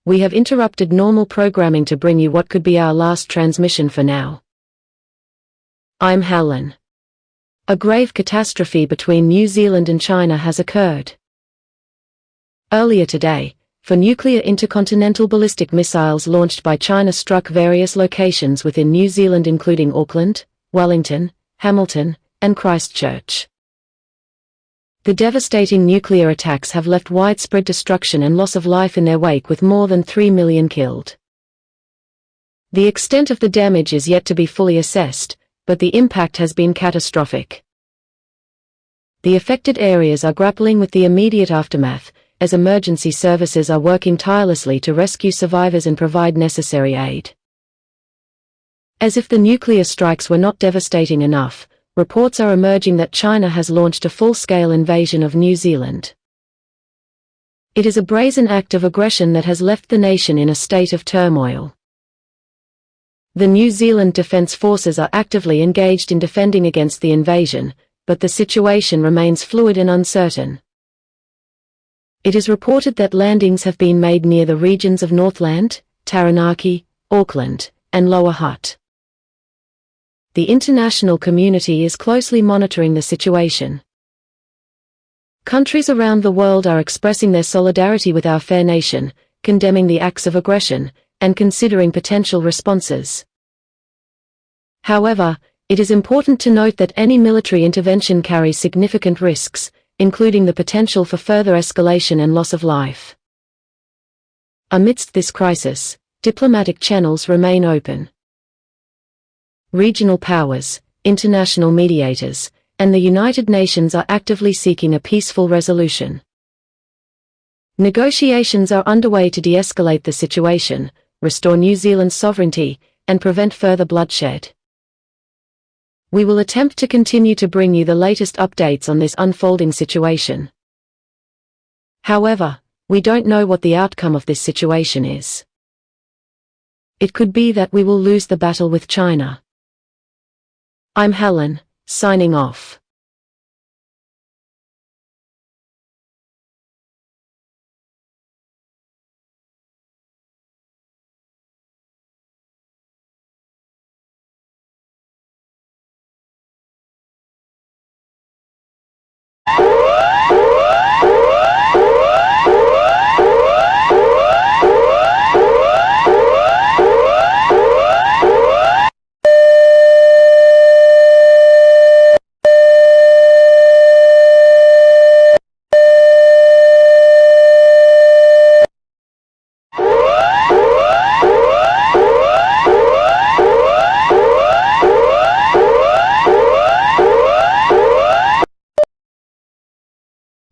We have interrupted normal programming to bring you what could be our last transmission for now. I'm Helen. A grave catastrophe between New Zealand and China has occurred. Earlier today, 4 nuclear intercontinental ballistic missiles launched by China struck various locations within New Zealand including Auckland, Wellington, Hamilton, and Christchurch. The devastating nuclear attacks have left widespread destruction and loss of life in their wake with more than 3 million killed. The extent of the damage is yet to be fully assessed, but the impact has been catastrophic. The affected areas are grappling with the immediate aftermath, as emergency services are working tirelessly to rescue survivors and provide necessary aid. As if the nuclear strikes were not devastating enough, reports are emerging that China has launched a full-scale invasion of New Zealand. It is a brazen act of aggression that has left the nation in a state of turmoil. The New Zealand Defence Forces are actively engaged in defending against the invasion, but the situation remains fluid and uncertain. It is reported that landings have been made near the regions of Northland, Taranaki, Auckland, and Lower Hutt. The international community is closely monitoring the situation. Countries around the world are expressing their solidarity with our fair nation, condemning the acts of aggression, and considering potential responses. However, it is important to note that any military intervention carries significant risks, including the potential for further escalation and loss of life. Amidst this crisis, diplomatic channels remain open. Regional powers, international mediators, and the United Nations are actively seeking a peaceful resolution. Negotiations are underway to de-escalate the situation, restore New Zealand's sovereignty, and prevent further bloodshed. We will attempt to continue to bring you the latest updates on this unfolding situation. However, we don't know what the outcome of this situation is. It could be that we will lose the battle with China. I'm Helen, signing off.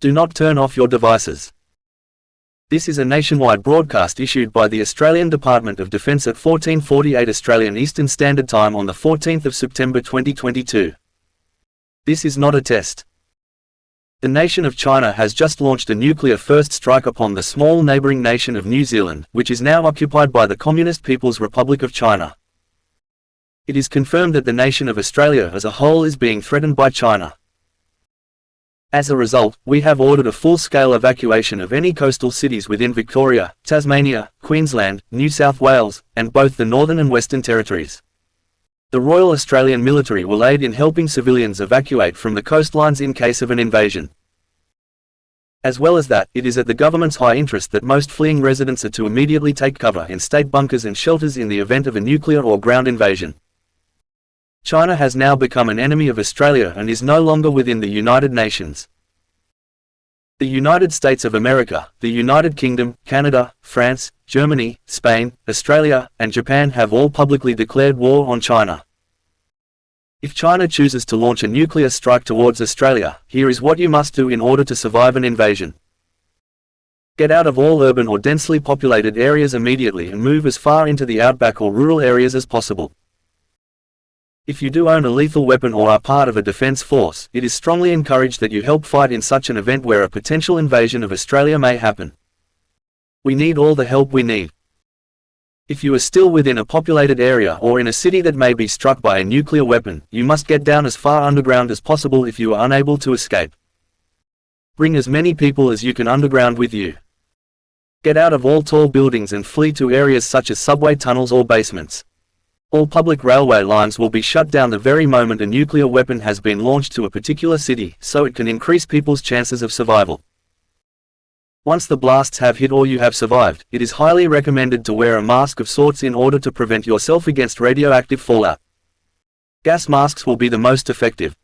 Do not turn off your devices. This is a nationwide broadcast issued by the Australian Department of Defence at 14:48 Australian Eastern Standard Time on the 14th of September 2022. This is not a test. The nation of China has just launched a nuclear-first strike upon the small neighbouring nation of New Zealand, which is now occupied by the Communist People's Republic of China. It is confirmed that the nation of Australia as a whole is being threatened by China. As a result, we have ordered a full-scale evacuation of any coastal cities within Victoria, Tasmania, Queensland, New South Wales, and both the Northern and Western Territories. The Royal Australian Military will aid in helping civilians evacuate from the coastlines in case of an invasion. As well as that, it is at the government's high interest that most fleeing residents are to immediately take cover in state bunkers and shelters in the event of a nuclear or ground invasion. China has now become an enemy of Australia and is no longer within the United Nations. The United States of America, the United Kingdom, Canada, France, Germany, Spain, Australia, and Japan have all publicly declared war on China. If China chooses to launch a nuclear strike towards Australia, here is what you must do in order to survive an invasion. Get out of all urban or densely populated areas immediately and move as far into the outback or rural areas as possible. If you do own a lethal weapon or are part of a defense force, it is strongly encouraged that you help fight in such an event where a potential invasion of Australia may happen. We need all the help we need. If you are still within a populated area or in a city that may be struck by a nuclear weapon, you must get down as far underground as possible if you are unable to escape. Bring as many people as you can underground with you. Get out of all tall buildings and flee to areas such as subway tunnels or basements. All public railway lines will be shut down the very moment a nuclear weapon has been launched to a particular city, so it can increase people's chances of survival. Once the blasts have hit or you have survived, it is highly recommended to wear a mask of sorts in order to prevent yourself against radioactive fallout. Gas masks will be the most effective.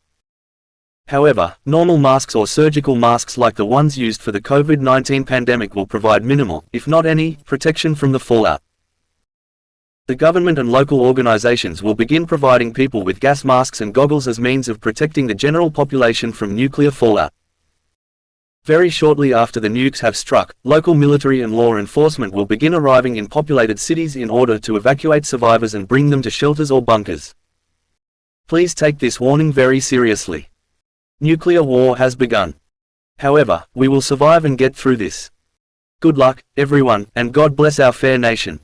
However, normal masks or surgical masks like the ones used for the COVID-19 pandemic will provide minimal, if not any, protection from the fallout. The government and local organizations will begin providing people with gas masks and goggles as means of protecting the general population from nuclear fallout. Very shortly after the nukes have struck, local military and law enforcement will begin arriving in populated cities in order to evacuate survivors and bring them to shelters or bunkers. Please take this warning very seriously. Nuclear war has begun. However, we will survive and get through this. Good luck, everyone, and God bless our fair nation.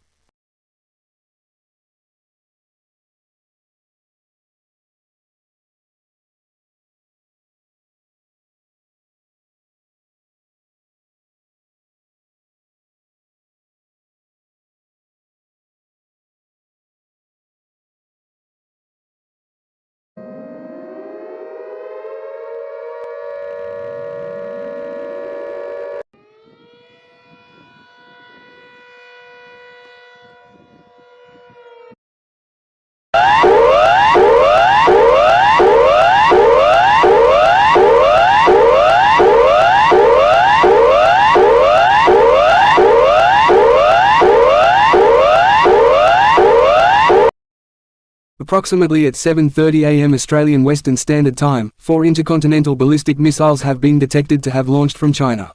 Approximately at 7:30 am Australian Western Standard Time, 4 intercontinental ballistic missiles have been detected to have launched from China.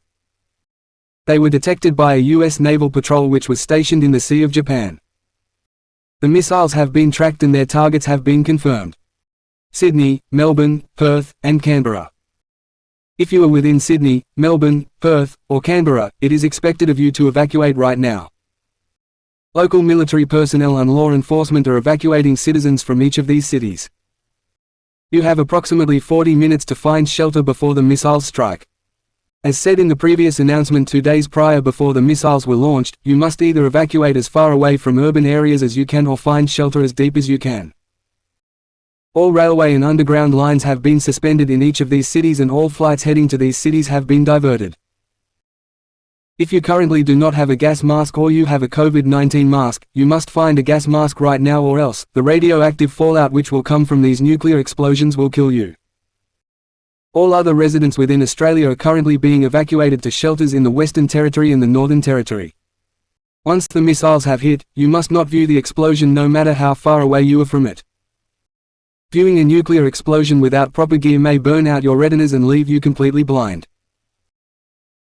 They were detected by a U.S. naval patrol which was stationed in the Sea of Japan. The missiles have been tracked and their targets have been confirmed: Sydney, Melbourne, Perth, and Canberra. If you are within Sydney, Melbourne, Perth, or Canberra, it is expected of you to evacuate right now. Local military personnel and law enforcement are evacuating citizens from each of these cities. You have approximately 40 minutes to find shelter before the missiles strike. As said in the previous announcement 2 days prior before the missiles were launched, you must either evacuate as far away from urban areas as you can or find shelter as deep as you can. All railway and underground lines have been suspended in each of these cities and all flights heading to these cities have been diverted. If you currently do not have a gas mask or you have a COVID-19 mask, you must find a gas mask right now or else, the radioactive fallout which will come from these nuclear explosions will kill you. All other residents within Australia are currently being evacuated to shelters in the Western Territory and the Northern Territory. Once the missiles have hit, you must not view the explosion no matter how far away you are from it. Viewing a nuclear explosion without proper gear may burn out your retinas and leave you completely blind.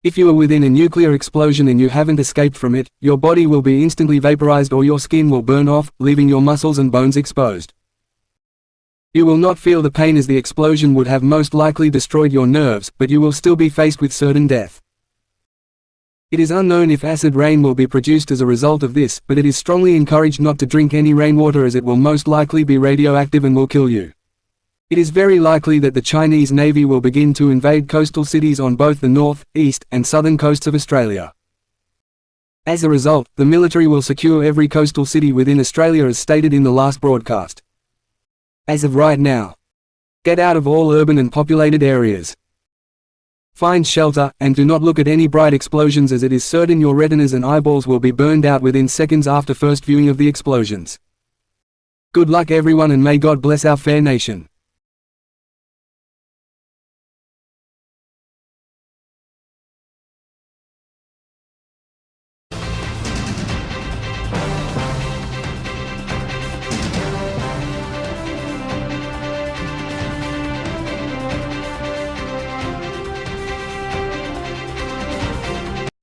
If you are within a nuclear explosion and you haven't escaped from it, your body will be instantly vaporized or your skin will burn off, leaving your muscles and bones exposed. You will not feel the pain as the explosion would have most likely destroyed your nerves, but you will still be faced with certain death. It is unknown if acid rain will be produced as a result of this, but it is strongly encouraged not to drink any rainwater as it will most likely be radioactive and will kill you. It is very likely that the Chinese Navy will begin to invade coastal cities on both the north, east, and southern coasts of Australia. As a result, the military will secure every coastal city within Australia as stated in the last broadcast. As of right now, get out of all urban and populated areas. Find shelter, and do not look at any bright explosions as it is certain your retinas and eyeballs will be burned out within seconds after first viewing of the explosions. Good luck everyone and may God bless our fair nation.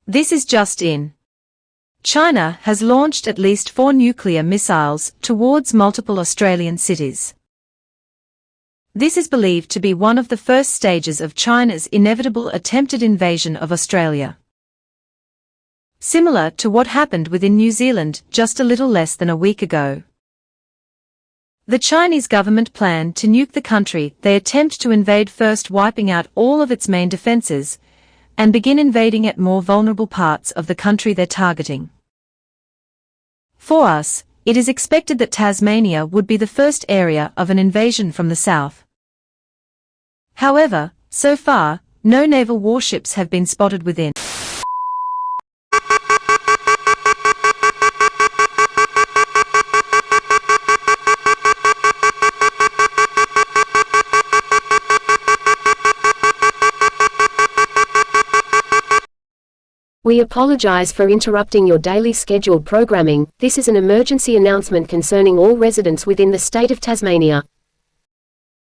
This is just in. China has launched at least 4 nuclear missiles towards multiple Australian cities. This is believed to be one of the first stages of China's inevitable attempted invasion of Australia. Similar to what happened within New Zealand just a little less than a week ago. The Chinese government planned to nuke the country. They attempt to invade first, wiping out all of its main defenses, and begin invading at more vulnerable parts of the country they're targeting. For us, it is expected that Tasmania would be the first area of an invasion from the south. However, so far, no naval warships have been spotted within. We apologize for interrupting your daily scheduled programming. This is an emergency announcement concerning all residents within the state of Tasmania.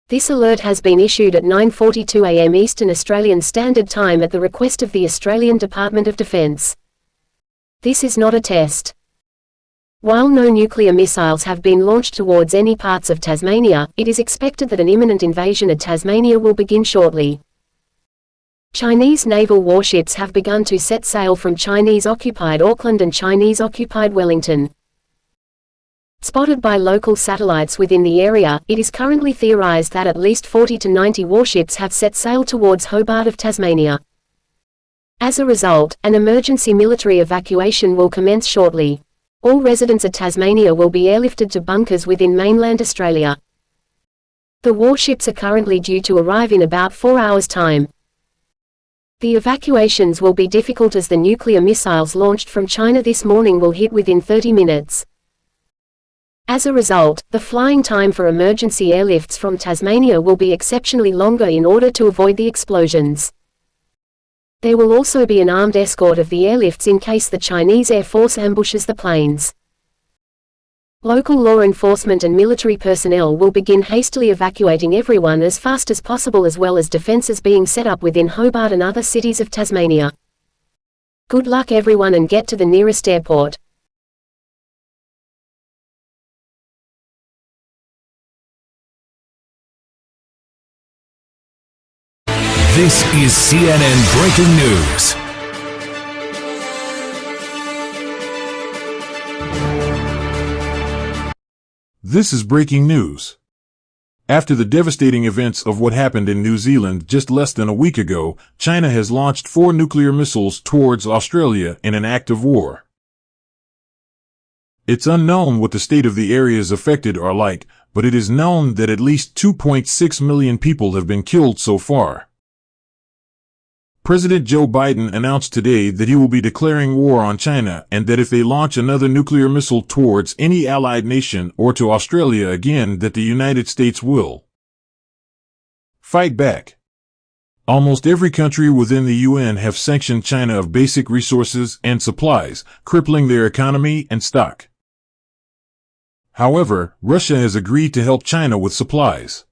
This alert has been issued at 9:42 a.m. Eastern Australian Standard Time at the request of the Australian Department of Defence. This is not a test. While no nuclear missiles have been launched towards any parts of Tasmania, it is expected that an imminent invasion of Tasmania will begin shortly. Chinese naval warships have begun to set sail from Chinese-occupied Auckland and Chinese-occupied Wellington. Spotted by local satellites within the area, it is currently theorized that at least 40 to 90 warships have set sail towards Hobart of Tasmania. As a result, an emergency military evacuation will commence shortly. All residents of Tasmania will be airlifted to bunkers within mainland Australia. The warships are currently due to arrive in about 4 hours' time. The evacuations will be difficult as the nuclear missiles launched from China this morning will hit within 30 minutes. As a result, the flying time for emergency airlifts from Tasmania will be exceptionally longer in order to avoid the explosions. There will also be an armed escort of the airlifts in case the Chinese Air Force ambushes the planes. Local law enforcement and military personnel will begin hastily evacuating everyone as fast as possible, as well as defences being set up within Hobart and other cities of Tasmania. Good luck everyone, and get to the nearest airport. This is CNN Breaking News. This is breaking news. After the devastating events of what happened in New Zealand just less than a week ago, China has launched 4 nuclear missiles towards Australia in an act of war. It's unknown what the state of the areas affected are like, but it is known that at least 2.6 million people have been killed so far. President Joe Biden announced today that he will be declaring war on China, and that if they launch another nuclear missile towards any allied nation or to Australia again, that the United States will fight back. Almost every country within the UN have sanctioned China of basic resources and supplies, crippling their economy and stock. However, Russia has agreed to help China with supplies.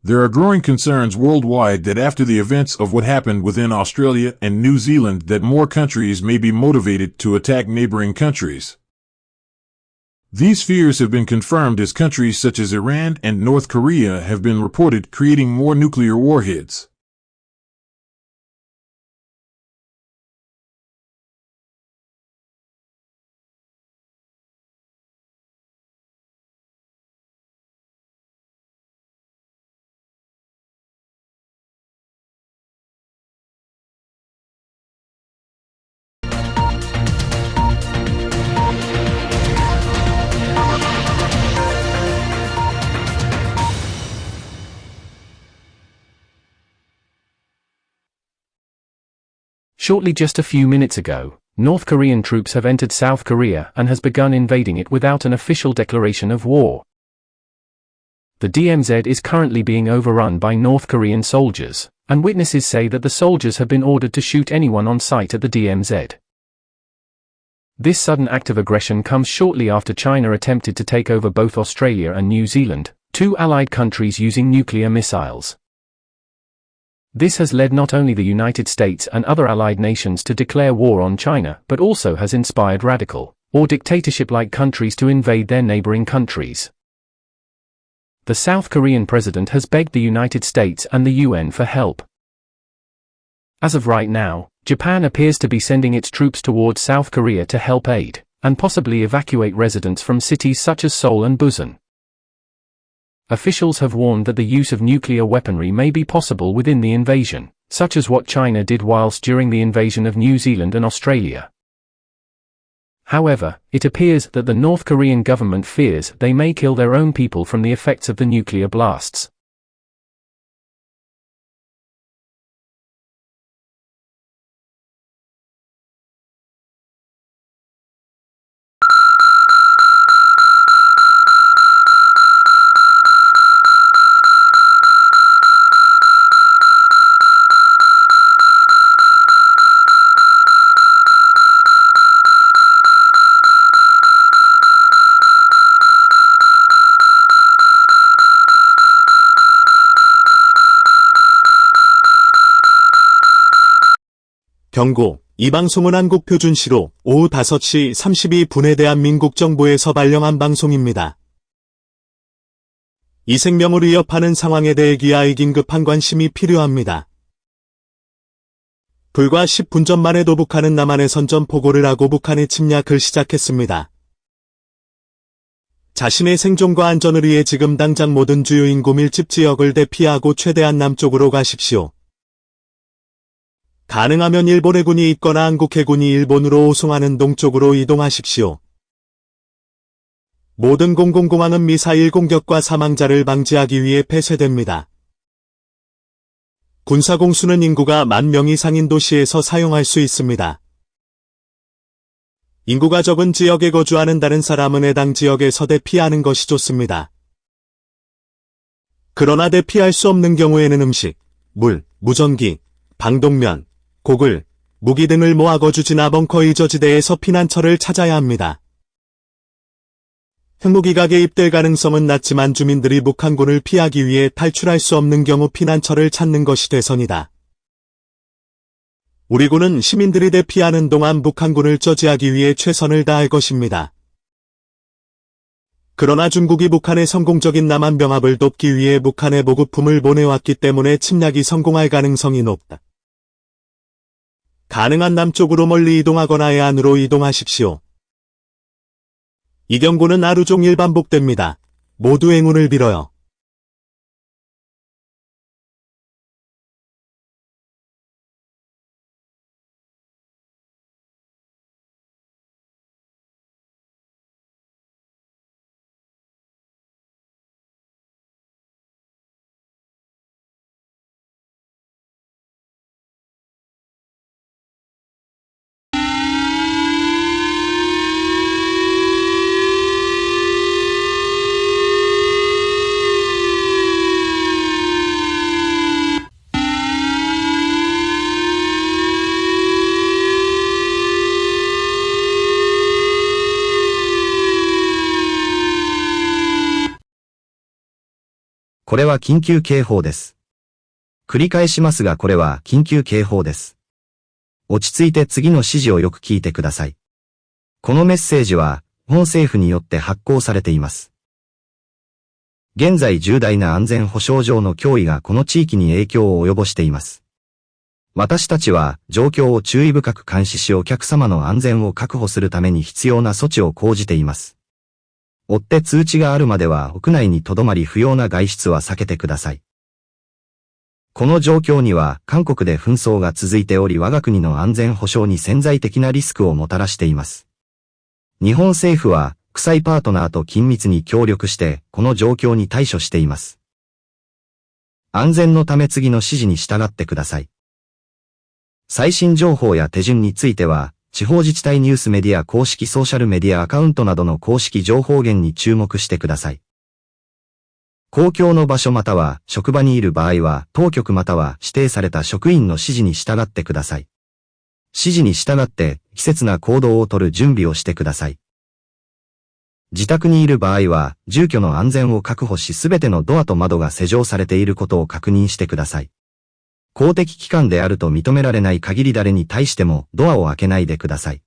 There are growing concerns worldwide that after the events of what happened within Australia and New Zealand, that more countries may be motivated to attack neighboring countries. These fears have been confirmed as countries such as Iran and North Korea have been reported creating more nuclear warheads. Shortly, just a few minutes ago, North Korean troops have entered South Korea and has begun invading it without an official declaration of war. The DMZ is currently being overrun by North Korean soldiers, and witnesses say that the soldiers have been ordered to shoot anyone on sight at the DMZ. This sudden act of aggression comes shortly after China attempted to take over both Australia and New Zealand, 2 allied countries using nuclear missiles. This has led not only the United States and other allied nations to declare war on China, but also has inspired radical, or dictatorship-like countries to invade their neighboring countries. The South Korean president has begged the United States and the UN for help. As of right now, Japan appears to be sending its troops towards South Korea to help aid, and possibly evacuate residents from cities such as Seoul and Busan. Officials have warned that the use of nuclear weaponry may be possible within the invasion, such as what China did whilst during the invasion of New Zealand and Australia. However, it appears that the North Korean government fears they may kill their own people from the effects of the nuclear blasts. 경고. 이 방송은 한국표준시로 오후 5시 32분에 대한민국 정부에서 발령한 방송입니다. 이 생명을 위협하는 상황에 대해 귀하의 긴급한 관심이 필요합니다. 불과 10분 전만 해도 북한은 남한에 선전포고를 하고 북한의 침략을 시작했습니다. 자신의 생존과 안전을 위해 지금 당장 모든 주요 인구 밀집 지역을 대피하고 최대한 남쪽으로 가십시오. 가능하면 일본 해군이 있거나 한국 해군이 일본으로 호송하는 동쪽으로 이동하십시오. 모든 공공공항은 미사일 공격과 사망자를 방지하기 위해 폐쇄됩니다. 군사공수는 인구가 10,000명 이상인 도시에서 사용할 수 있습니다. 인구가 적은 지역에 거주하는 다른 사람은 해당 지역에서 대피하는 것이 좋습니다. 그러나 대피할 수 없는 경우에는 음식, 물, 무전기, 방독면, 고글, 무기 등을 모아 거주지나 벙커의 저지대에서 피난처를 찾아야 합니다. 핵무기가 개입될 가능성은 낮지만 주민들이 북한군을 피하기 위해 탈출할 수 없는 경우 피난처를 찾는 것이 대선이다. 우리 군은 시민들이 대피하는 동안 북한군을 저지하기 위해 최선을 다할 것입니다. 그러나 중국이 북한의 성공적인 남한 병합을 돕기 위해 북한에 보급품을 보내왔기 때문에 침략이 성공할 가능성이 높다. 가능한 남쪽으로 멀리 이동하거나 해안으로 이동하십시오. 이 경고는 하루 종일 반복됩니다. 모두 행운을 빌어요.これは緊急警報です。繰り返しますがこれは緊急警報です。落ち着いて次の指示をよく聞いてください。このメッセージは、日本政府によって発行されています。現在重大な安全保障上の脅威がこの地域に影響を及ぼしています。私たちは、状況を注意深く監視しお客様の安全を確保するために必要な措置を講じています。追って通知があるまでは屋内に留まり不要な外出は避けてください。この状況には韓国で紛争が続いており我が国の安全保障に潜在的なリスクをもたらしています。日本政府は国際パートナーと緊密に協力してこの状況に対処しています。安全のため次の指示に従ってください。最新情報や手順については地方自治体ニュースメディア公式ソーシャルメディアアカウントなどの公式情報源に注目してください。公共の場所または職場にいる場合は当局または指定された職員の指示に従ってください。指示に従って適切な行動をとる準備をしてください。自宅にいる場合は住居の安全を確保しすべてのドアと窓が施錠されていることを確認してください。公的機関であると認められない限り誰に対してもドアを開けないでください。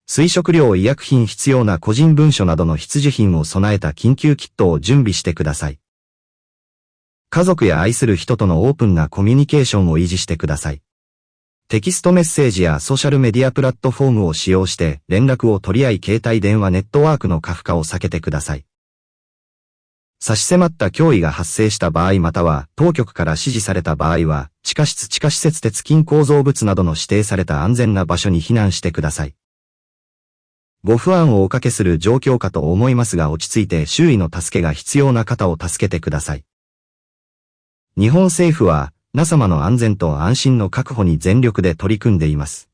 水食料医薬品必要な個人文書などの必需品を備えた緊急キットを準備してください。家族や愛する人とのオープンなコミュニケーションを維持してください。テキストメッセージやソーシャルメディアプラットフォームを使用して連絡を取り合い携帯電話ネットワークの過負荷を避けてください。差し迫った脅威が発生した場合または当局から指示された場合は、地下室地下施設鉄筋構造物などの指定された安全な場所に避難してください。ご不安をおかけする状況かと思いますが落ち着いて周囲の助けが必要な方を助けてください。日本政府は、皆様の安全と安心の確保に全力で取り組んでいます。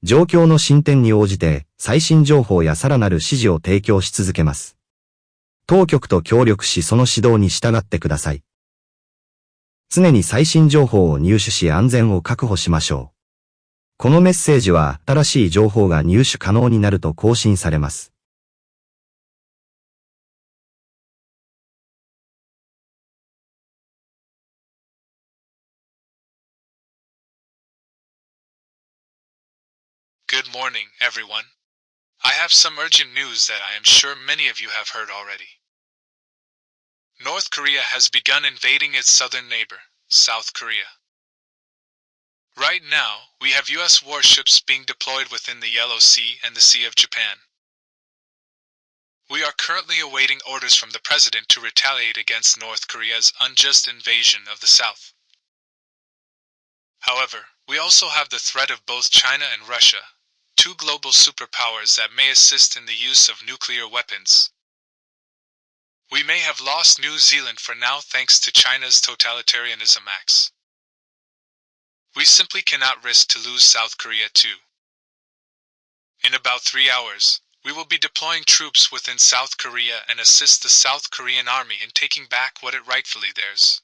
状況の進展に応じて、最新情報やさらなる指示を提供し続けます。当局と協力しその指導に従ってください。常に最新情報を入手し安全を確保しましょう。このメッセージは新しい情報が入手可能になると更新されます。Good morning, everyone. I have some urgent news that I am sure many of you have heard already. North Korea has begun invading its southern neighbor, South Korea. Right now, we have U.S. warships being deployed within the Yellow Sea and the Sea of Japan. We are currently awaiting orders from the president to retaliate against North Korea's unjust invasion of the South. However, we also have the threat of both China and Russia, two global superpowers that may assist in the use of nuclear weapons. We may have lost New Zealand for now thanks to China's totalitarianism acts. We simply cannot risk to lose South Korea too. In about 3 hours, we will be deploying troops within South Korea and assist the South Korean army in taking back what it rightfully theirs.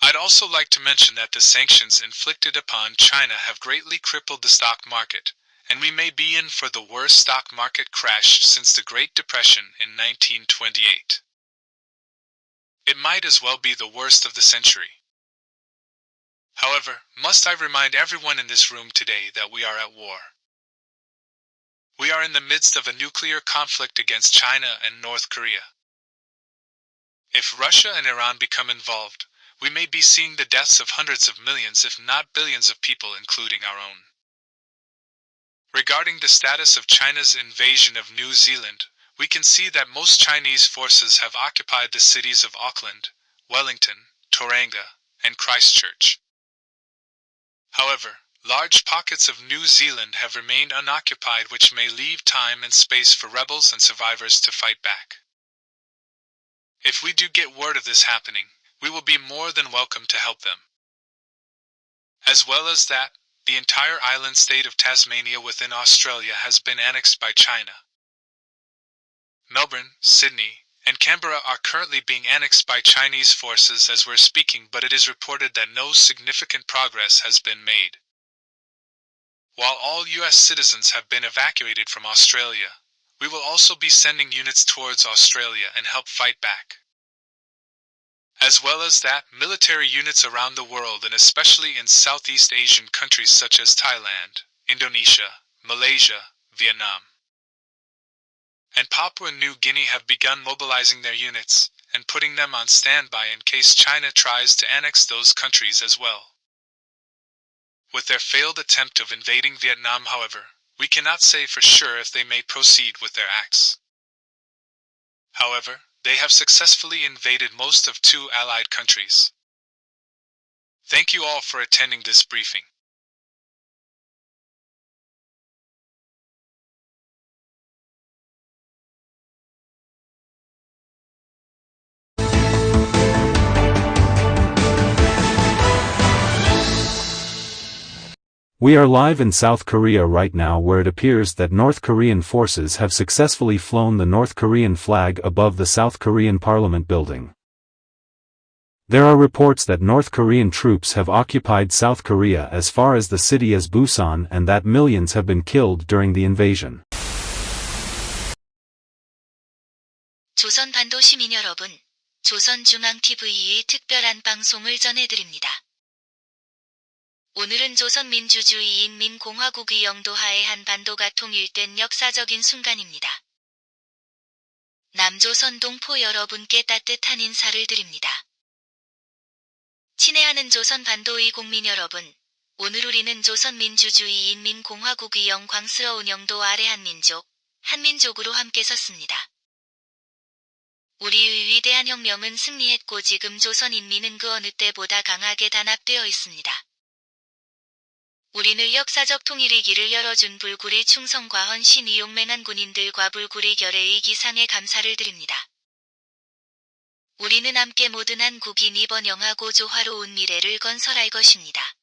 I'd also like to mention that the sanctions inflicted upon China have greatly crippled the stock market, and we may be in for the worst stock market crash since the Great Depression in 1928. It might as well be the worst of the century. However, must I remind everyone in this room today that we are at war. We are in the midst of a nuclear conflict against China and North Korea. If Russia and Iran become involved, we may be seeing the deaths of hundreds of millions if not billions of people including our own. Regarding the status of China's invasion of New Zealand, we can see that most Chinese forces have occupied the cities of Auckland, Wellington, Tauranga, and Christchurch. However, large pockets of New Zealand have remained unoccupied which may leave time and space for rebels and survivors to fight back. If we do get word of this happening, we will be more than welcome to help them. As well as that, the entire island state of Tasmania within Australia has been annexed by China. Melbourne, Sydney, and Canberra are currently being annexed by Chinese forces as we're speaking, but it is reported that no significant progress has been made. While all U.S. citizens have been evacuated from Australia, we will also be sending units towards Australia and help fight back. As well as that, military units around the world and especially in Southeast Asian countries such as Thailand, Indonesia, Malaysia, Vietnam, and Papua New Guinea have begun mobilizing their units and putting them on standby in case China tries to annex those countries as well. With their failed attempt of invading Vietnam, however, we cannot say for sure if they may proceed with their acts. However, they have successfully invaded most of 2 allied countries. Thank you all for attending this briefing. We are live in South Korea right now, where it appears that North Korean forces have successfully flown the North Korean flag above the South Korean Parliament building. There are reports that North Korean troops have occupied South Korea as far as the city as Busan and that millions have been killed during the invasion. 조선반도 시민 여러분, 조선중앙TV의 특별한 방송을 전해드립니다. 오늘은 조선민주주의인민공화국의 영도하의 한반도가 통일된 역사적인 순간입니다. 남조선 동포 여러분께 따뜻한 인사를 드립니다. 친애하는 조선반도의 국민 여러분, 오늘 우리는 조선민주주의인민공화국의 영광스러운 영도 아래 한민족으로 함께 섰습니다. 우리의 위대한 혁명은 승리했고 지금 조선 인민은 그 어느 때보다 강하게 단합되어 있습니다. 우리는 역사적 통일의 길을 열어준 불굴의 충성과 헌신이 용맹한 군인들과 불굴의 결의의 기상에 감사를 드립니다. 우리는 함께 모든 한국인이 번영하고 조화로운 미래를 건설할 것입니다.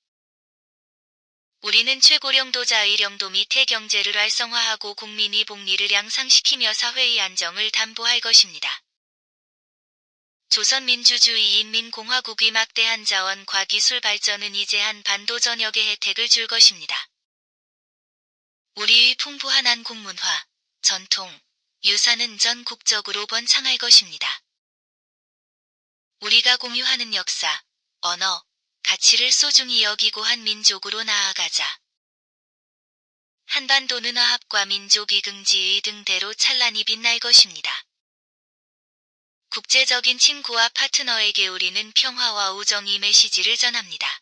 우리는 최고령도자의 영도 밑에 경제를 활성화하고 국민의 복리를 향상시키며 사회의 안정을 담보할 것입니다. 조선민주주의 인민공화국의 막대한 자원과 기술 발전은 이제 한반도 전역에 혜택을 줄 것입니다. 우리의 풍부한 한국 문화, 전통, 유산은 전국적으로 번창할 것입니다. 우리가 공유하는 역사, 언어, 가치를 소중히 여기고 한 민족으로 나아가자. 한반도는 화합과 민족 이긍지의 등대로 찬란히 빛날 것입니다. 국제적인 친구와 파트너에게 우리는 평화와 우정의 메시지를 전합니다.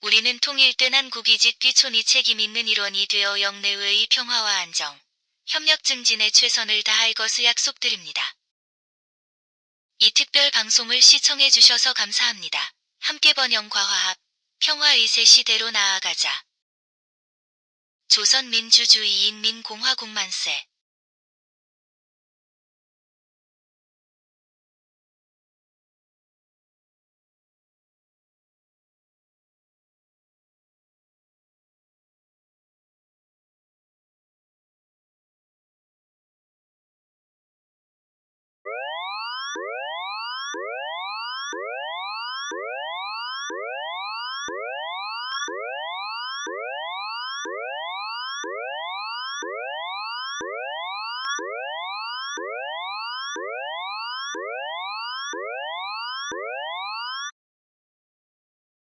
우리는 통일된 한국이 직귀촌이 책임있는 일원이 되어 영내외의 평화와 안정, 협력 증진에 최선을 다할 것을 약속드립니다. 이 특별 방송을 시청해 주셔서 감사합니다. 함께 번영과 화합, 평화의 새 시대로 나아가자. 조선민주주의 인민공화국 만세.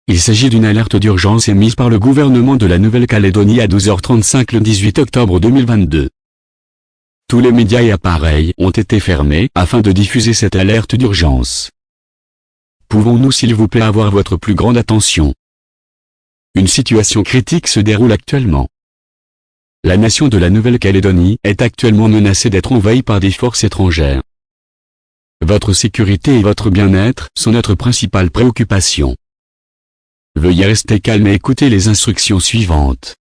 Il s'agit d'une alerte d'urgence émise par le gouvernement de la Nouvelle-Calédonie à 12h35 le 18 octobre 2022. Tous les médias et appareils ont été fermés afin de diffuser cette alerte d'urgence. Pouvons-nous s'il vous plaît avoir votre plus grande attention? Une situation critique se déroule actuellement. La nation de la Nouvelle-Calédonie est actuellement menacée d'être envahie par des forces étrangères. Votre sécurité et votre bien-être sont notre principale préoccupation. Veuillez rester calme et écouter les instructions suivantes.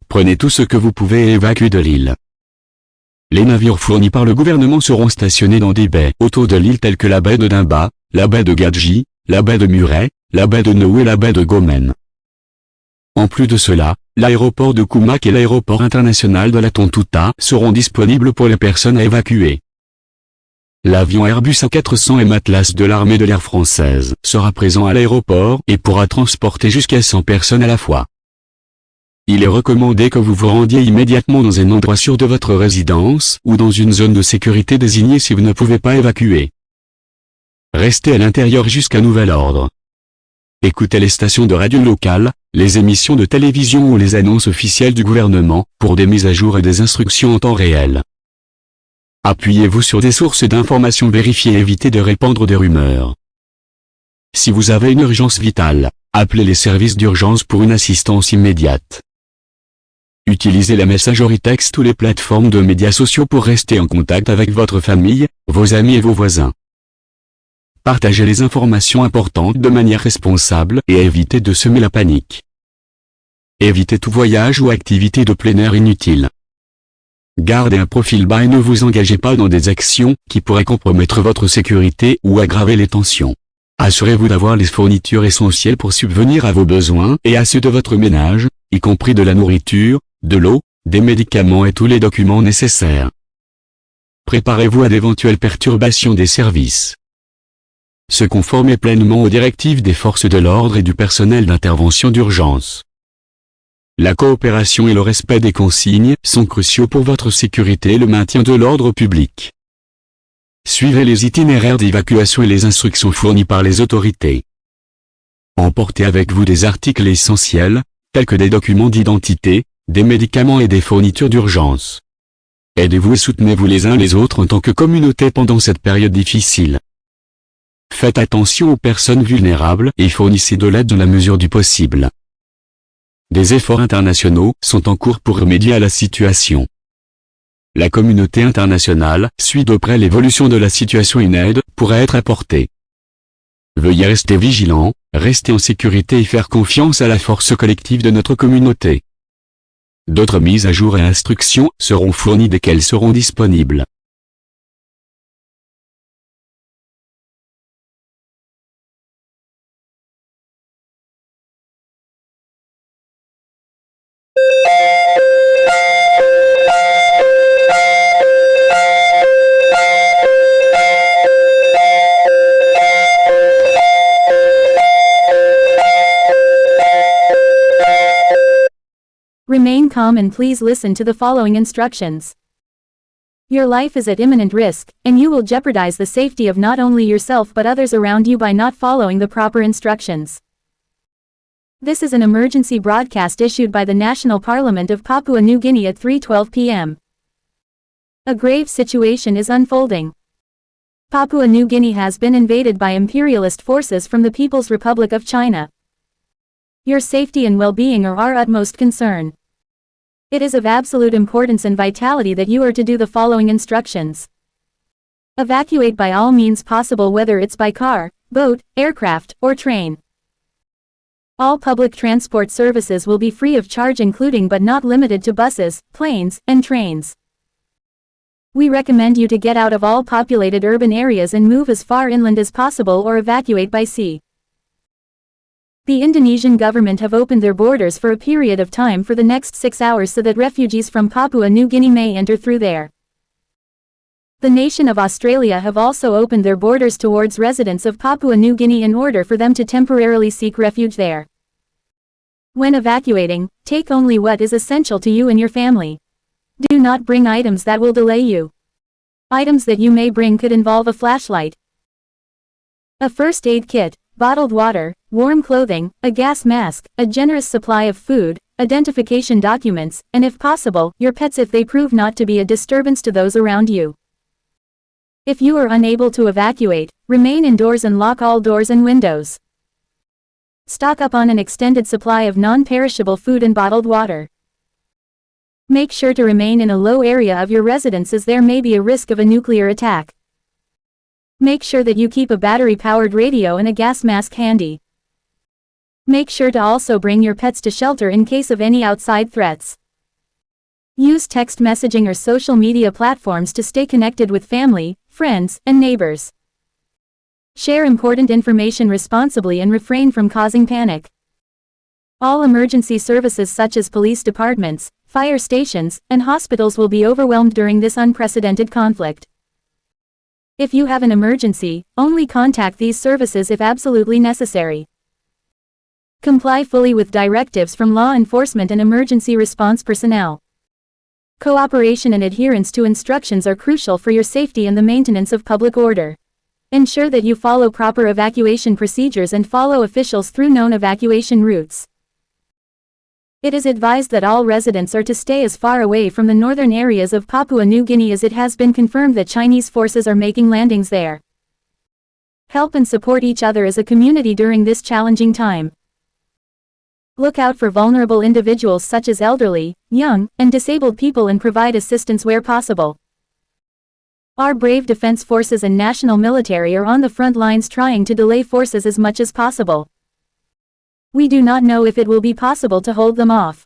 Prenez tout ce que vous pouvez et évacuez de l'île. Les navires fournis par le gouvernement seront stationnés dans des baies autour de l'île telles que la baie de Dimba, la baie de Gadji, la baie de Muret, la baie de Nou et la baie de Gomen. En plus de cela, l'aéroport de Koumak et l'aéroport international de la Tontouta seront disponibles pour les personnes à évacuer. L'avion Airbus A400 M Atlas de l'armée de l'air française sera présent à l'aéroport et pourra transporter jusqu'à 100 personnes à la fois. Il est recommandé que vous vous rendiez immédiatement dans un endroit sûr de votre résidence ou dans une zone de sécurité désignée si vous ne pouvez pas évacuer. Restez à l'intérieur jusqu'à nouvel ordre. Écoutez les stations de radio locales, les émissions de télévision ou les annonces officielles du gouvernement pour des mises à jour et des instructions en temps réel. Appuyez-vous sur des sources d'informations vérifiées et évitez de répandre des rumeurs. Si vous avez une urgence vitale, appelez les services d'urgence pour une assistance immédiate. Utilisez la messagerie texte ou les plateformes de médias sociaux pour rester en contact avec votre famille, vos amis et vos voisins. Partagez les informations importantes de manière responsable et évitez de semer la panique. Évitez tout voyage ou activité de plein air inutile. Gardez un profil bas et ne vous engagez pas dans des actions qui pourraient compromettre votre sécurité ou aggraver les tensions. Assurez-vous d'avoir les fournitures essentielles pour subvenir à vos besoins et à ceux de votre ménage, y compris de la nourriture, de l'eau, des médicaments et tous les documents nécessaires. Préparez-vous à d'éventuelles perturbations des services. Se conformer pleinement aux directives des forces de l'ordre et du personnel d'intervention d'urgence. La coopération et le respect des consignes sont cruciaux pour votre sécurité et le maintien de l'ordre public. Suivez les itinéraires d'évacuation et les instructions fournies par les autorités. Emportez avec vous des articles essentiels, tels que des documents d'identité, des médicaments et des fournitures d'urgence. Aidez-vous et soutenez-vous les uns les autres en tant que communauté pendant cette période difficile. Faites attention aux personnes vulnérables et fournissez de l'aide dans la mesure du possible. Des efforts internationaux sont en cours pour remédier à la situation. La communauté internationale suit de près l'évolution de la situation. Une aide pourrait être apportée. Veuillez rester vigilant, rester en sécurité et faire confiance à la force collective de notre communauté. D'autres mises à jour et instructions seront fournies dès qu'elles seront disponibles. Remain calm and please listen to the following instructions. Your life is at imminent risk, and you will jeopardize the safety of not only yourself but others around you by not following the proper instructions. This is an emergency broadcast issued by the National Parliament of Papua New Guinea at 3:12 p.m. A grave situation is unfolding. Papua New Guinea has been invaded by imperialist forces from the People's Republic of China. Your safety and well-being are our utmost concern. It is of absolute importance and vitality that you are to do the following instructions. Evacuate by all means possible, whether it's by car, boat, aircraft, or train. All public transport services will be free of charge, including but not limited to buses, planes, and trains. We recommend you to get out of all populated urban areas and move as far inland as possible or evacuate by sea. The Indonesian government have opened their borders for a period of time for the next 6 hours so that refugees from Papua New Guinea may enter through there. The nation of Australia have also opened their borders towards residents of Papua New Guinea in order for them to temporarily seek refuge there. When evacuating, take only what is essential to you and your family. Do not bring items that will delay you. Items that you may bring could involve a flashlight, a first aid kit, bottled water, warm clothing, a gas mask, a generous supply of food, identification documents, and if possible, your pets if they prove not to be a disturbance to those around you. If you are unable to evacuate, remain indoors and lock all doors and windows. Stock up on an extended supply of non-perishable food and bottled water. Make sure to remain in a low area of your residence as there may be a risk of a nuclear attack. Make sure that you keep a battery-powered radio and a gas mask handy. Make sure to also bring your pets to shelter in case of any outside threats. Use text messaging or social media platforms to stay connected with family, friends, and neighbors. Share important information responsibly and refrain from causing panic. All emergency services such as police departments, fire stations, and hospitals will be overwhelmed during this unprecedented conflict. If you have an emergency, only contact these services if absolutely necessary. Comply fully with directives from law enforcement and emergency response personnel. Cooperation and adherence to instructions are crucial for your safety and the maintenance of public order. Ensure that you follow proper evacuation procedures and follow officials through known evacuation routes. It is advised that all residents are to stay as far away from the northern areas of Papua New Guinea as it has been confirmed that Chinese forces are making landings there. Help and support each other as a community during this challenging time. Look out for vulnerable individuals such as elderly, young, and disabled people and provide assistance where possible. Our brave defense forces and national military are on the front lines trying to delay forces as much as possible. We do not know if it will be possible to hold them off.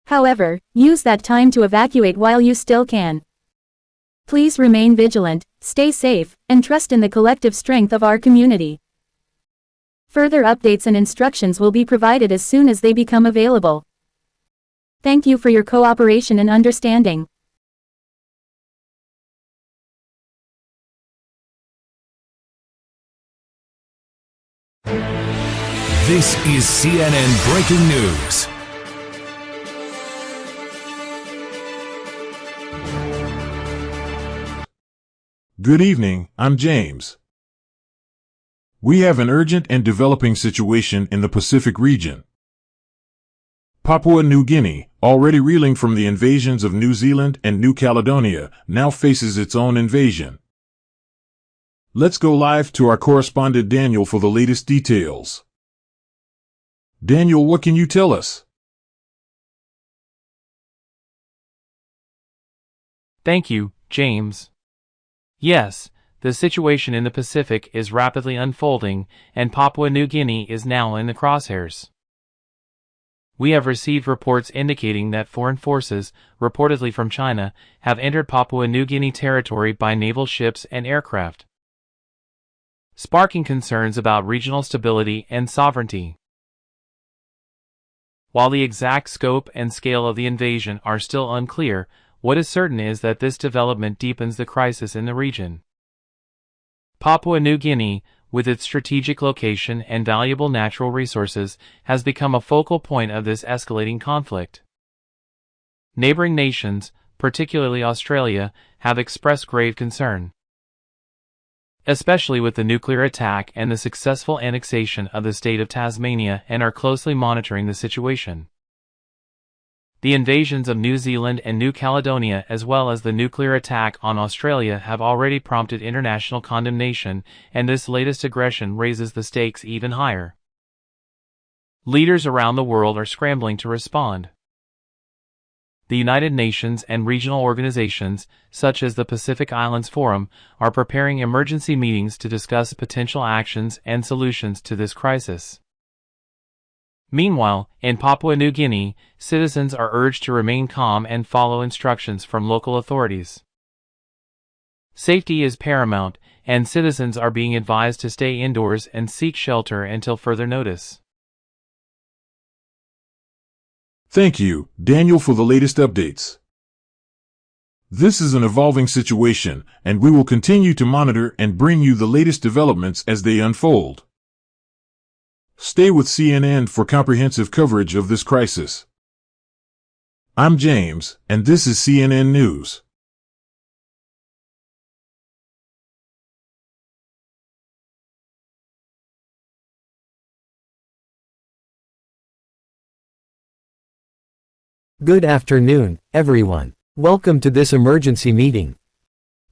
However, use that time to evacuate while you still can. Please remain vigilant, stay safe, and trust in the collective strength of our community. Further updates and instructions will be provided as soon as they become available. Thank you for your cooperation and understanding. This is CNN Breaking News. Good evening, I'm James. We have an urgent and developing situation in the Pacific region. Papua New Guinea, already reeling from the invasions of New Zealand and New Caledonia, now faces its own invasion. Let's go live to our correspondent Daniel for the latest details. Daniel, what can you tell us? Thank you, James. Yes, the situation in the Pacific is rapidly unfolding, and Papua New Guinea is now in the crosshairs. We have received reports indicating that foreign forces, reportedly from China, have entered Papua New Guinea territory by naval ships and aircraft, sparking concerns about regional stability and sovereignty. While the exact scope and scale of the invasion are still unclear, what is certain is that this development deepens the crisis in the region. Papua New Guinea, with its strategic location and valuable natural resources, has become a focal point of this escalating conflict. Neighboring nations, particularly Australia, have expressed grave concern, especially with the nuclear attack and the successful annexation of the state of Tasmania, and are closely monitoring the situation. The invasions of New Zealand and New Caledonia, as well as the nuclear attack on Australia, have already prompted international condemnation, and this latest aggression raises the stakes even higher. Leaders around the world are scrambling to respond. The United Nations and regional organizations, such as the Pacific Islands Forum, are preparing emergency meetings to discuss potential actions and solutions to this crisis. Meanwhile, in Papua New Guinea, citizens are urged to remain calm and follow instructions from local authorities. Safety is paramount, and citizens are being advised to stay indoors and seek shelter until further notice. Thank you, Daniel, for the latest updates. This is an evolving situation, and we will continue to monitor and bring you the latest developments as they unfold. Stay with CNN for comprehensive coverage of this crisis. I'm James, and this is CNN News. Good afternoon, everyone. Welcome to this emergency meeting.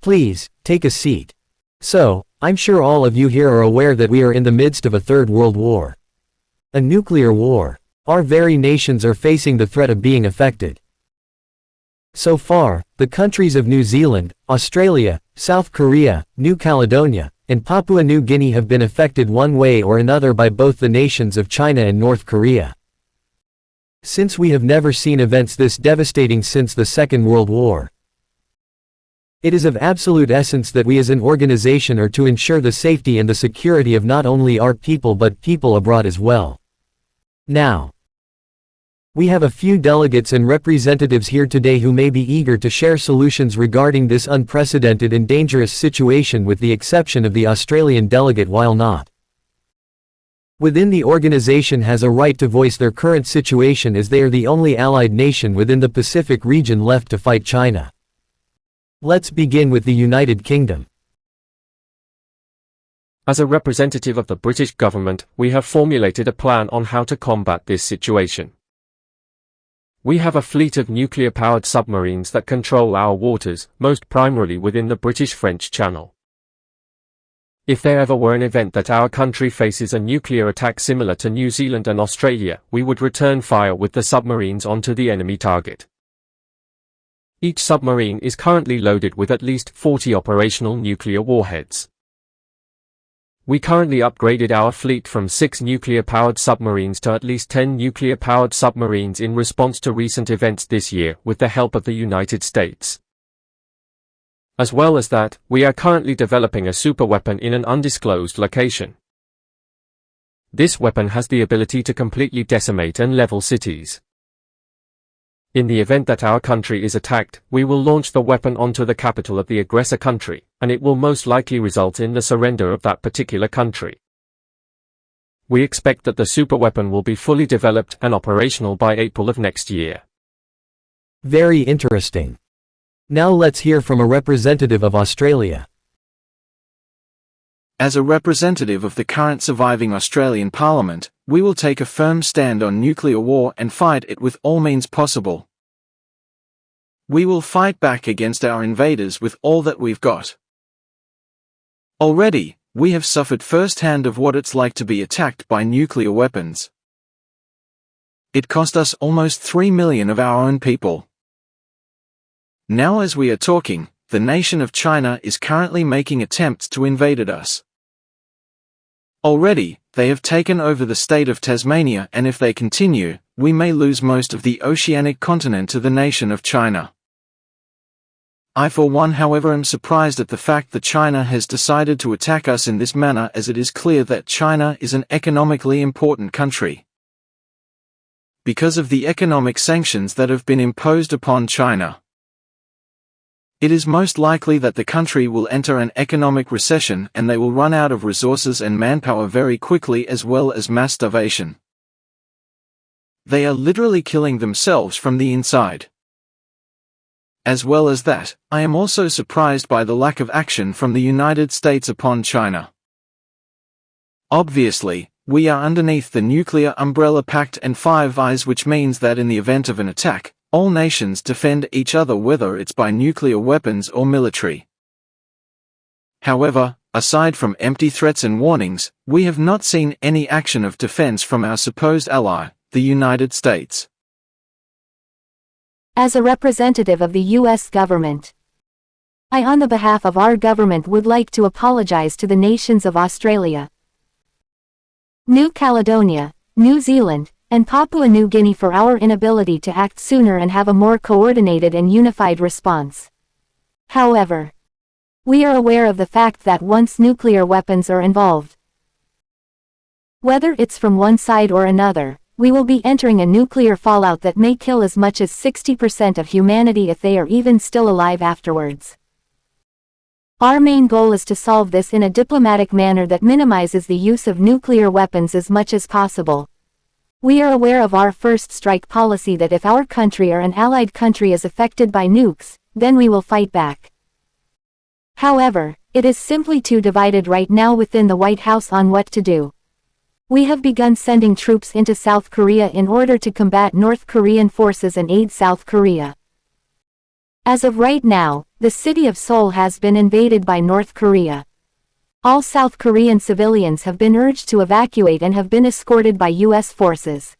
Please, take a seat. So, I'm sure all of you here are aware that we are in the midst of a third world war. A nuclear war. Our very nations are facing the threat of being affected. So far, the countries of New Zealand, Australia, South Korea, New Caledonia, and Papua New Guinea have been affected one way or another by both the nations of China and North Korea. Since we have never seen events this devastating since the Second World War, it is of absolute essence that we as an organization are to ensure the safety and the security of not only our people but people abroad as well. Now, we have a few delegates and representatives here today who may be eager to share solutions regarding this unprecedented and dangerous situation, with the exception of the Australian delegate, while not within the organization, has a right to voice their current situation, as they are the only allied nation within the Pacific region left to fight China. Let's begin with the United Kingdom. As a representative of the British government, we have formulated a plan on how to combat this situation. We have a fleet of nuclear-powered submarines that control our waters, most primarily within the British-French Channel. If there ever were an event that our country faces a nuclear attack similar to New Zealand and Australia, we would return fire with the submarines onto the enemy target. Each submarine is currently loaded with at least 40 operational nuclear warheads. We currently upgraded our fleet from 6 nuclear-powered submarines to at least 10 nuclear-powered submarines in response to recent events this year, with the help of the United States. As well as that, we are currently developing a superweapon in an undisclosed location. This weapon has the ability to completely decimate and level cities. In the event that our country is attacked, we will launch the weapon onto the capital of the aggressor country, and it will most likely result in the surrender of that particular country. We expect that the superweapon will be fully developed and operational by April of next year. Very interesting. Now let's hear from a representative of Australia. As a representative of the current surviving Australian Parliament, we will take a firm stand on nuclear war and fight it with all means possible. We will fight back against our invaders with all that we've got. Already, we have suffered firsthand of what it's like to be attacked by nuclear weapons. It cost us almost 3 million of our own people. Now as we are talking, the nation of China is currently making attempts to invade us. Already, they have taken over the state of Tasmania, and if they continue, we may lose most of the oceanic continent to the nation of China. I for one, however, am surprised at the fact that China has decided to attack us in this manner, as it is clear that China is an economically important country. Because of the economic sanctions that have been imposed upon China, it is most likely that the country will enter an economic recession and they will run out of resources and manpower very quickly, as well as mass starvation. They are literally killing themselves from the inside. As well as that, I am also surprised by the lack of action from the United States upon China. Obviously, we are underneath the Nuclear Umbrella Pact and Five Eyes, which means that in the event of an attack, all nations defend each other, whether it's by nuclear weapons or military. However, aside from empty threats and warnings, we have not seen any action of defense from our supposed ally, the United States. As a representative of the U.S. government, I on the behalf of our government would like to apologize to the nations of Australia, New Caledonia, New Zealand, and Papua New Guinea for our inability to act sooner and have a more coordinated and unified response. However, we are aware of the fact that once nuclear weapons are involved, whether it's from one side or another, we will be entering a nuclear fallout that may kill as much as 60% of humanity if they are even still alive afterwards. Our main goal is to solve this in a diplomatic manner that minimizes the use of nuclear weapons as much as possible. We are aware of our first strike policy, that if our country or an allied country is affected by nukes, then we will fight back. However, it is simply too divided right now within the White House on what to do. We have begun sending troops into South Korea in order to combat North Korean forces and aid South Korea. As of right now, the city of Seoul has been invaded by North Korea. All South Korean civilians have been urged to evacuate and have been escorted by U.S. forces.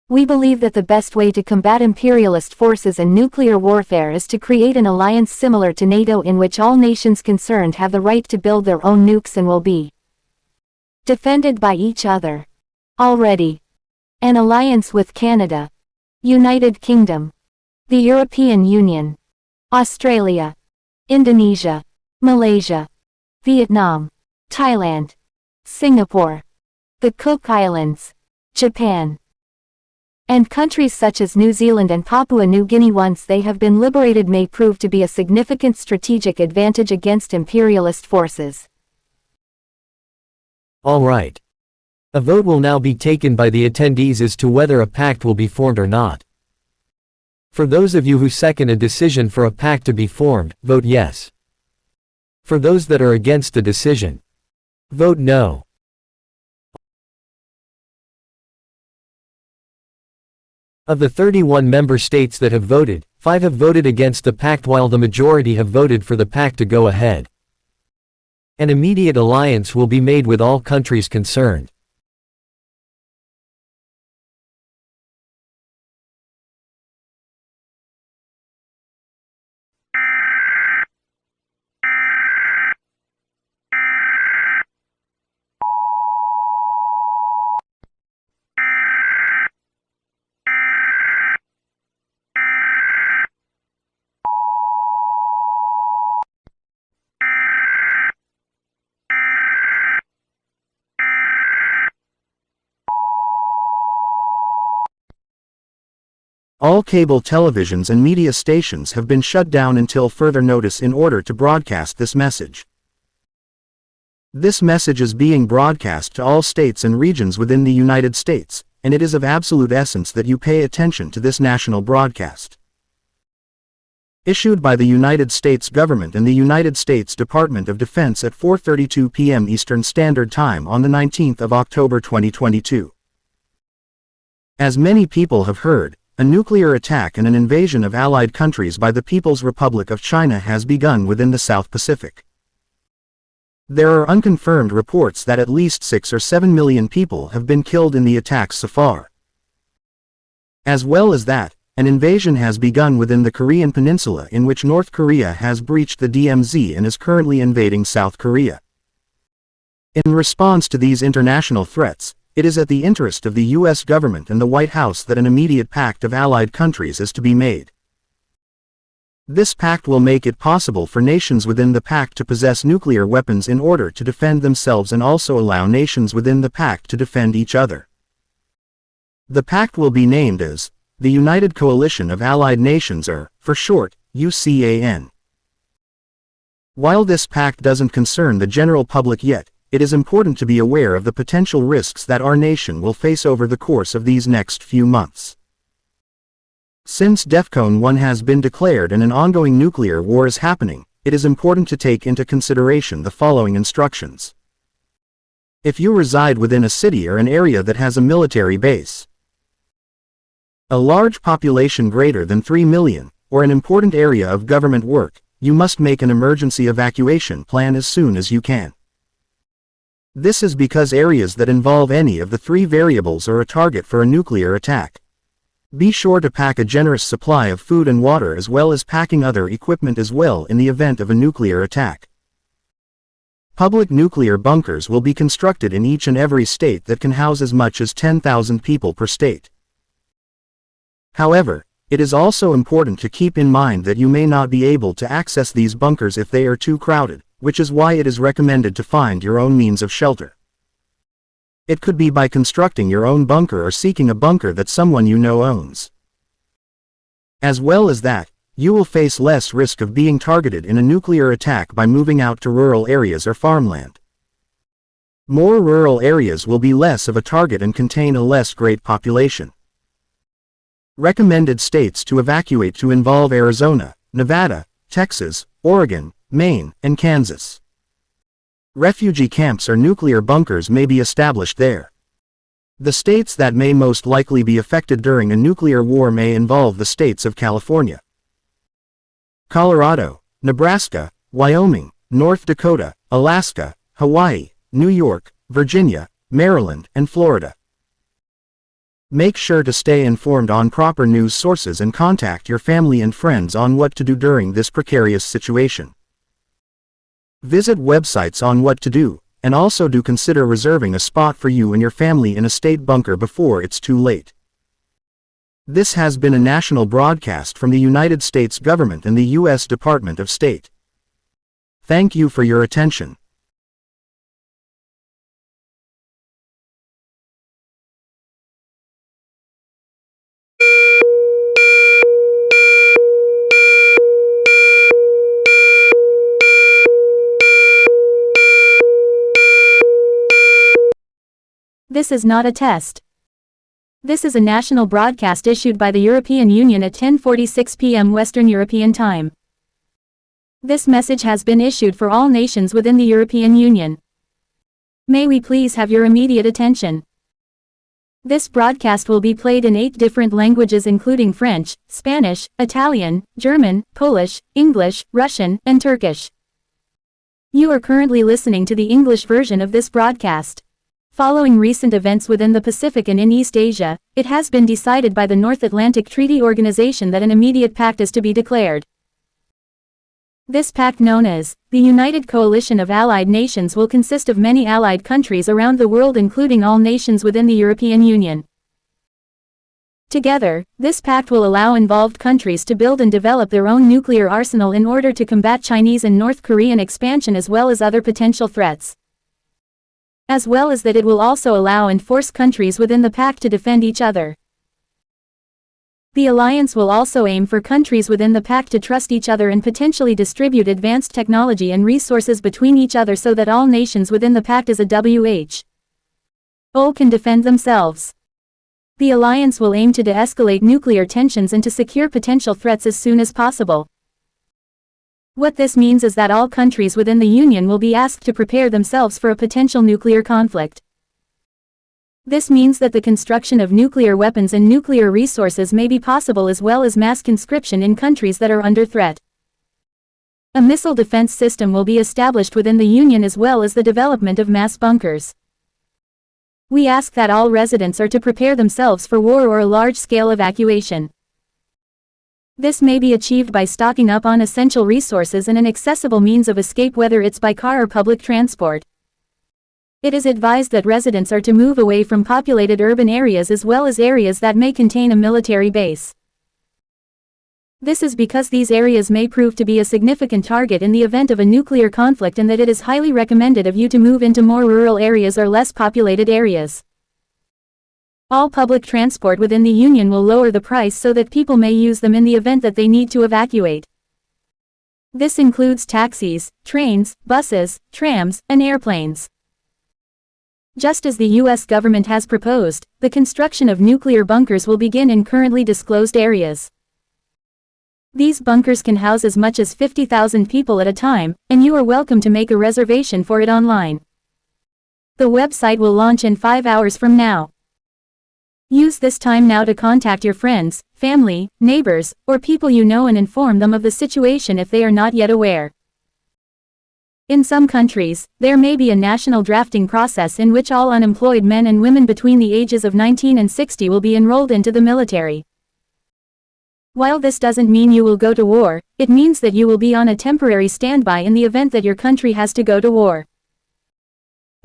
We believe that the best way to combat imperialist forces and nuclear warfare is to create an alliance similar to NATO, in which all nations concerned have the right to build their own nukes and will be defended by each other. Already, an alliance with Canada, United Kingdom, the European Union, Australia, Indonesia, Malaysia, Vietnam, Thailand, Singapore, the Cook Islands, Japan, and countries such as New Zealand and Papua New Guinea, once they have been liberated, may prove to be a significant strategic advantage against imperialist forces. All right. A vote will now be taken by the attendees as to whether a pact will be formed or not. For those of you who second a decision for a pact to be formed, vote yes. For those that are against the decision, vote no. Of the 31 member states that have voted, 5 have voted against the pact, while the majority have voted for the pact to go ahead. An immediate alliance will be made with all countries concerned. All cable televisions and media stations have been shut down until further notice in order to broadcast this message. This message is being broadcast to all states and regions within the United States, and it is of absolute essence that you pay attention to this national broadcast. Issued by the United States government and the United States Department of Defense at 4:32 p.m. Eastern Standard Time on the 19th of October 2022. As many people have heard, a nuclear attack and an invasion of allied countries by the People's Republic of China has begun within the South Pacific. There are unconfirmed reports that at least 6 or 7 million people have been killed in the attacks so far. As well as that, An invasion has begun within the Korean peninsula in which North Korea has breached the DMZ and is currently invading South Korea. In response to these international threats, it is at the interest of the U.S. government and the White House that an immediate pact of allied countries is to be made. This pact will make it possible for nations within the pact to possess nuclear weapons in order to defend themselves and also allow nations within the pact to defend each other. The pact will be named as the United Coalition of Allied Nations, or, for short, UCAN. While this pact doesn't concern the general public yet, it is important to be aware of the potential risks that our nation will face over the course of these next few months. Since DEFCON 1 has been declared and an ongoing nuclear war is happening, it is important to take into consideration the following instructions. If you reside within a city or an area that has a military base, a large population greater than 3 million, or an important area of government work, you must make an emergency evacuation plan as soon as you can. This is because areas that involve any of the three variables are a target for a nuclear attack. Be sure to pack a generous supply of food and water as well as packing other equipment as well in the event of a nuclear attack. Public nuclear bunkers will be constructed in each and every state that can house as much as 10,000 people per state. However, it is also important to keep in mind that you may not be able to access these bunkers if they are too crowded, which is why it is recommended to find your own means of shelter. It could be by constructing your own bunker or seeking a bunker that someone you know owns. As well as that, you will face less risk of being targeted in a nuclear attack by moving out to rural areas or farmland. More rural areas will be less of a target and contain a less great population. Recommended states to evacuate to involve Arizona, Nevada, Texas, Oregon, Maine, and Kansas. Refugee camps or nuclear bunkers may be established there. The states that may most likely be affected during a nuclear war may involve the states of California, Colorado, Nebraska, Wyoming, North Dakota, Alaska, Hawaii, New York, Virginia, Maryland, and Florida. Make sure to stay informed on proper news sources and contact your family and friends on what to do during this precarious situation. Visit websites on what to do, and also do consider reserving a spot for you and your family in a state bunker before it's too late. This has been a national broadcast from the United States government and the U.S. Department of State. Thank you for your attention. This is not a test. This is a national broadcast issued by the European Union at 10:46 p.m. Western European Time. This message has been issued for all nations within the European Union. May we please have your immediate attention? This broadcast will be played in 8 different languages including French, Spanish, Italian, German, Polish, English, Russian, and Turkish. You are currently listening to the English version of this broadcast. Following recent events within the Pacific and in East Asia, it has been decided by the North Atlantic Treaty Organization that an immediate pact is to be declared. This pact, known as the United Coalition of Allied Nations, will consist of many allied countries around the world including all nations within the European Union. Together, this pact will allow involved countries to build and develop their own nuclear arsenal in order to combat Chinese and North Korean expansion as well as other potential threats. As well as that, it will also allow and force countries within the pact to defend each other. The alliance will also aim for countries within the pact to trust each other and potentially distribute advanced technology and resources between each other so that all nations within the pact as a whole can defend themselves. The alliance will aim to de-escalate nuclear tensions and to secure potential threats as soon as possible. What this means is that all countries within the Union will be asked to prepare themselves for a potential nuclear conflict. This means that the construction of nuclear weapons and nuclear resources may be possible as well as mass conscription in countries that are under threat. A missile defense system will be established within the Union as well as the development of mass bunkers. We ask that all residents are to prepare themselves for war or a large-scale evacuation. This may be achieved by stocking up on essential resources and an accessible means of escape, whether it's by car or public transport. It is advised that residents are to move away from populated urban areas as well as areas that may contain a military base. This is because these areas may prove to be a significant target in the event of a nuclear conflict, and that it is highly recommended of you to move into more rural areas or less populated areas. All public transport within the Union will lower the price so that people may use them in the event that they need to evacuate. This includes taxis, trains, buses, trams, and airplanes. Just as the U.S. government has proposed, the construction of nuclear bunkers will begin in currently disclosed areas. These bunkers can house as much as 50,000 people at a time, and you are welcome to make a reservation for it online. The website will launch in 5 hours from now. Use this time now to contact your friends, family, neighbors, or people you know and inform them of the situation if they are not yet aware. In some countries, there may be a national drafting process in which all unemployed men and women between the ages of 19 and 60 will be enrolled into the military. While this doesn't mean you will go to war, it means that you will be on a temporary standby in the event that your country has to go to war.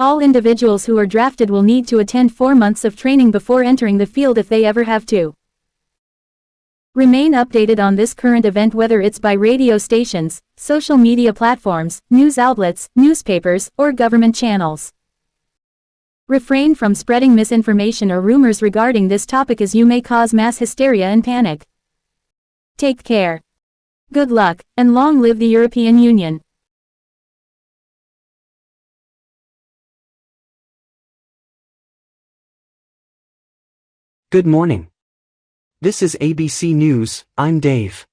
All individuals who are drafted will need to attend 4 months of training before entering the field if they ever have to. Remain updated on this current event, whether it's by radio stations, social media platforms, news outlets, newspapers, or government channels. Refrain from spreading misinformation or rumors regarding this topic, as you may cause mass hysteria and panic. Take care. Good luck, and long live the European Union. Good morning. This is ABC News, I'm Dave.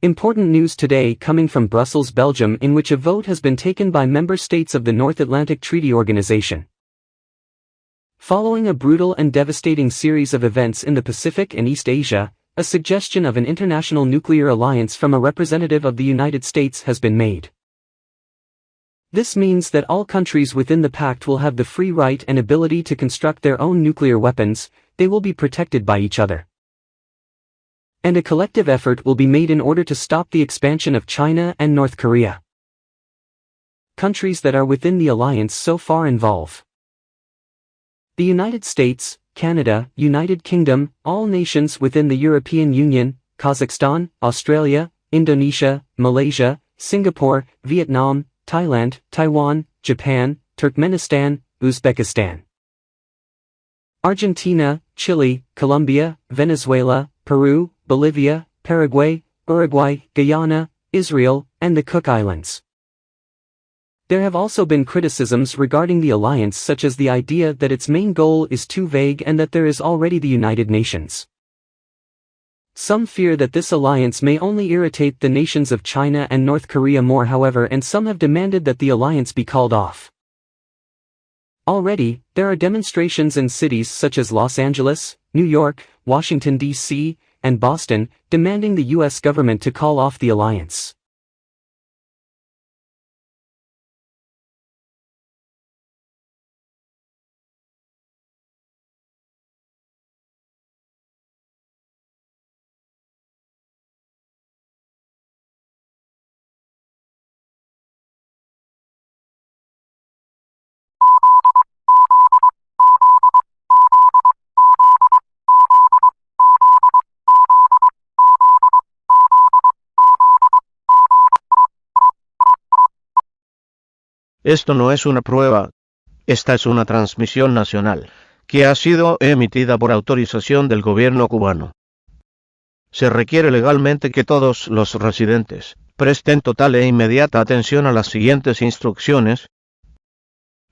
Important news today coming from Brussels, Belgium, in which a vote has been taken by member states of the North Atlantic Treaty Organization. Following a brutal and devastating series of events in the Pacific and East Asia, a suggestion of an international nuclear alliance from a representative of the United States has been made. This means that all countries within the pact will have the free right and ability to construct their own nuclear weapons. They will be protected by each other. And a collective effort will be made in order to stop the expansion of China and North Korea. Countries that are within the alliance so far involve the United States, Canada, United Kingdom, all nations within the European Union, Kazakhstan, Australia, Indonesia, Malaysia, Singapore, Vietnam, Thailand, Taiwan, Japan, Turkmenistan, Uzbekistan, Argentina, Chile, Colombia, Venezuela, Peru, Bolivia, Paraguay, Uruguay, Guyana, Israel, and the Cook Islands. There have also been criticisms regarding the alliance, such as the idea that its main goal is too vague and that there is already the United Nations. Some fear that this alliance may only irritate the nations of China and North Korea more, however, and some have demanded that the alliance be called off. Already, there are demonstrations in cities such as Los Angeles, New York, Washington, D.C., and Boston, demanding the U.S. government to call off the alliance. Esto no es una prueba, esta es una transmisión nacional, que ha sido emitida por autorización del gobierno cubano. Se requiere legalmente que todos los residentes presten total e inmediata atención a las siguientes instrucciones.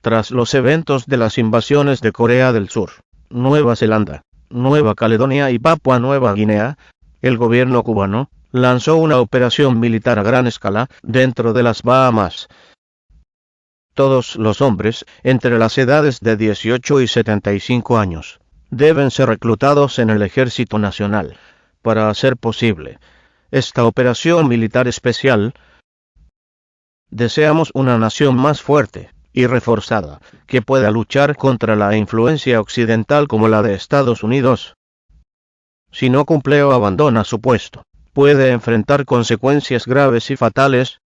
Tras los eventos de las invasiones de Corea del Sur, Nueva Zelanda, Nueva Caledonia y Papua Nueva Guinea, el gobierno cubano lanzó una operación militar a gran escala dentro de las Bahamas. Todos los hombres, entre las edades de 18 y 75 años, deben ser reclutados en el Ejército Nacional, para hacer posible esta operación militar especial. Deseamos una nación más fuerte y reforzada, que pueda luchar contra la influencia occidental como la de Estados Unidos. Si no cumple o abandona su puesto, puede enfrentar consecuencias graves y fatales.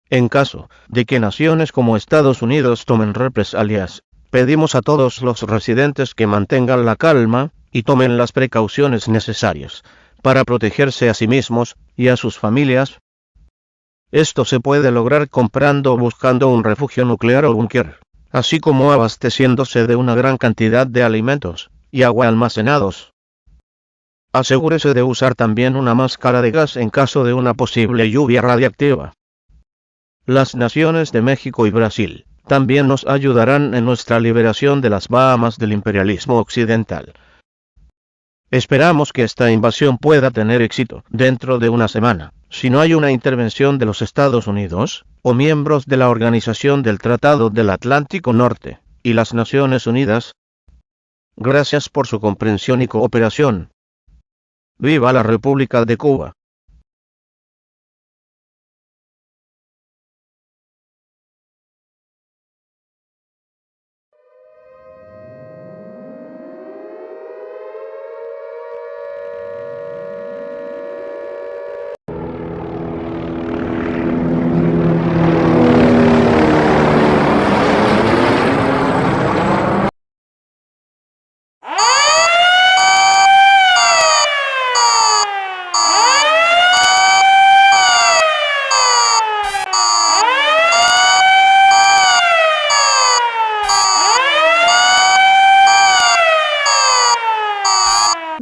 En caso de que naciones como Estados Unidos tomen represalias, pedimos a todos los residentes que mantengan la calma y tomen las precauciones necesarias para protegerse a sí mismos y a sus familias. Esto se puede lograr comprando o buscando un refugio nuclear o búnker, así como abasteciéndose de una gran cantidad de alimentos y agua almacenados. Asegúrese de usar también una máscara de gas en caso de una posible lluvia radiactiva. Las naciones de México y Brasil también nos ayudarán en nuestra liberación de las Bahamas del imperialismo occidental. Esperamos que esta invasión pueda tener éxito dentro de una semana, si no hay una intervención de los Estados Unidos, o miembros de la Organización del Tratado del Atlántico Norte, y las Naciones Unidas. Gracias por su comprensión y cooperación. ¡Viva la República de Cuba!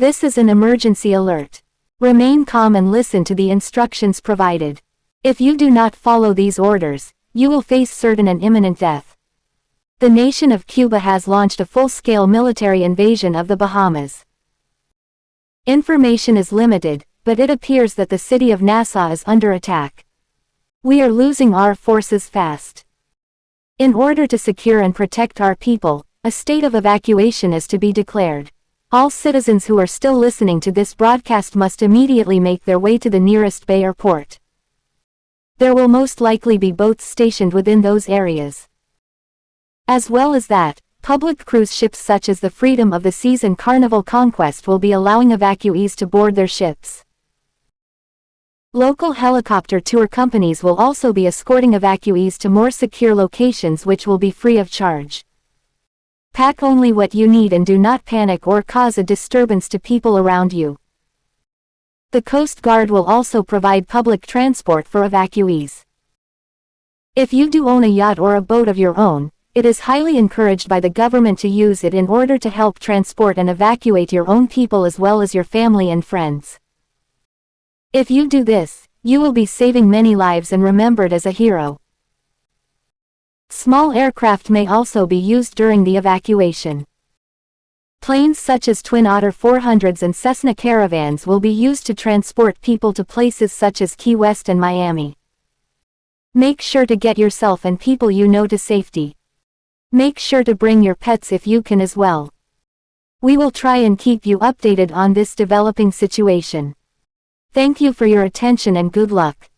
This is an emergency alert. Remain calm and listen to the instructions provided. If you do not follow these orders, you will face certain and imminent death. The nation of Cuba has launched a full-scale military invasion of the Bahamas. Information is limited, but it appears that the city of Nassau is under attack. We are losing our forces fast. In order to secure and protect our people, a state of evacuation is to be declared. All citizens who are still listening to this broadcast must immediately make their way to the nearest bay or port. There will most likely be boats stationed within those areas. As well as that, public cruise ships such as the Freedom of the Seas and Carnival Conquest will be allowing evacuees to board their ships. Local helicopter tour companies will also be escorting evacuees to more secure locations which will be free of charge. Pack only what you need and do not panic or cause a disturbance to people around you. The Coast Guard will also provide public transport for evacuees. If you do own a yacht or a boat of your own, it is highly encouraged by the government to use it in order to help transport and evacuate your own people as well as your family and friends. If you do this, you will be saving many lives and remembered as a hero. Small aircraft may also be used during the evacuation. Planes such as Twin Otter 400s and Cessna Caravans will be used to transport people to places such as Key West and Miami. Make sure to get yourself and people you know to safety. Make sure to bring your pets if you can as well. We will try and keep you updated on this developing situation. Thank you for your attention and good luck.